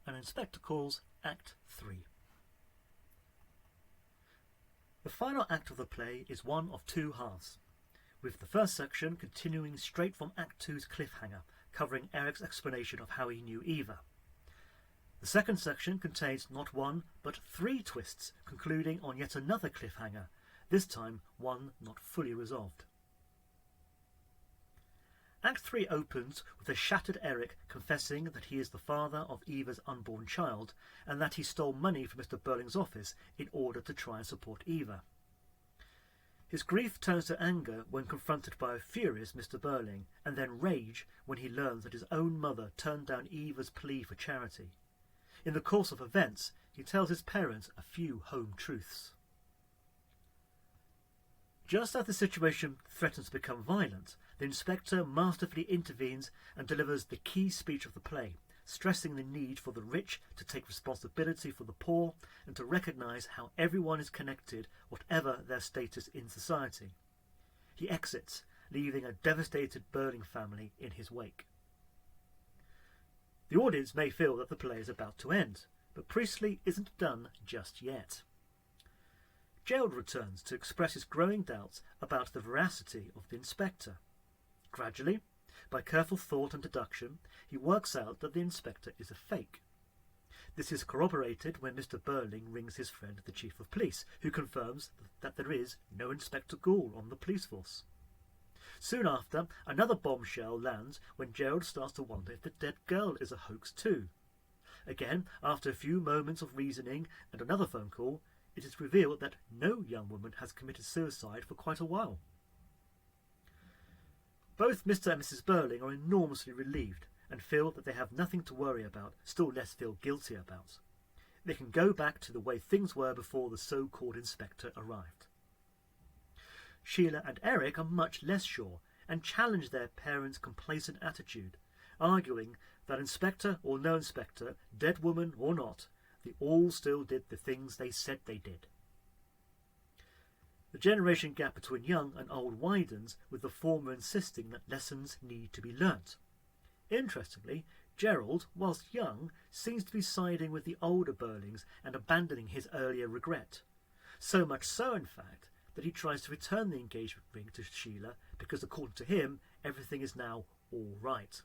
and Inspector calls Act 3. The final act of the play is one of two halves, with the first section continuing straight from Act 2's cliffhanger, covering Eric's explanation of how he knew Eva. The second section contains not one, but 3 twists, concluding on yet another cliffhanger, this time one not fully resolved. Act 3 opens with a shattered Eric confessing that he is the father of Eva's unborn child and that he stole money from Mr. Burling's office in order to try and support Eva. His grief turns to anger when confronted by a furious Mr. Burling, and then rage when he learns that his own mother turned down Eva's plea for charity. In the course of events, he tells his parents a few home truths. Just as the situation threatens to become violent, the inspector masterfully intervenes and delivers the key speech of the play, stressing the need for the rich to take responsibility for the poor and to recognise how everyone is connected, whatever their status in society. He exits, leaving a devastated Burling family in his wake. The audience may feel that the play is about to end, but Priestley isn't done just yet. Gerald returns to express his growing doubts about the veracity of the inspector. Gradually, by careful thought and deduction, he works out that the inspector is a fake. This is corroborated when Mr. Burling rings his friend the Chief of Police, who confirms that there is no Inspector Gould on the police force. Soon after, another bombshell lands when Gerald starts to wonder if the dead girl is a hoax too. Again, after a few moments of reasoning and another phone call, it is revealed that no young woman has committed suicide for quite a while. Both Mr. and Mrs. Burling are enormously relieved and feel that they have nothing to worry about, still less feel guilty about. They can go back to the way things were before the so-called inspector arrived. Sheila and Eric are much less sure and challenge their parents' complacent attitude, arguing that inspector or no inspector, dead woman or not, they all still did the things they said they did. The generation gap between young and old widens, with the former insisting that lessons need to be learnt. Interestingly, Gerald, whilst young, seems to be siding with the older Burlings and abandoning his earlier regret. So much so, in fact, that he tries to return the engagement ring to Sheila because, according to him, everything is now all right.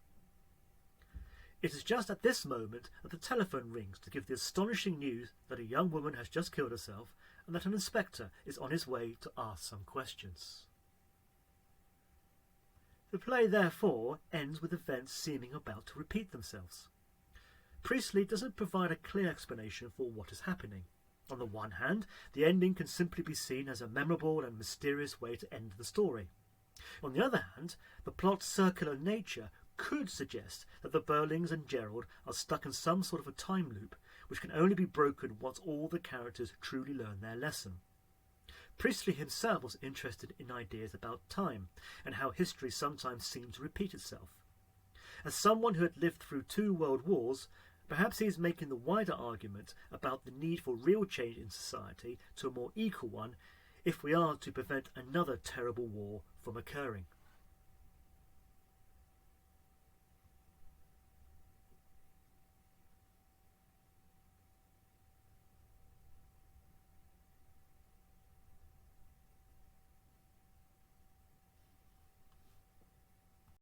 It is just at this moment that the telephone rings to give the astonishing news that a young woman has just killed herself and that an inspector is on his way to ask some questions. The play, therefore, ends with events seeming about to repeat themselves. Priestley doesn't provide a clear explanation for what is happening. On the one hand, the ending can simply be seen as a memorable and mysterious way to end the story. On the other hand, the plot's circular nature could suggest that the Burlings and Gerald are stuck in some sort of a time loop, which can only be broken once all the characters truly learn their lesson. Priestley himself was interested in ideas about time, and how history sometimes seemed to repeat itself. As someone who had lived through 2 world wars, perhaps he is making the wider argument about the need for real change in society to a more equal one if we are to prevent another terrible war from occurring.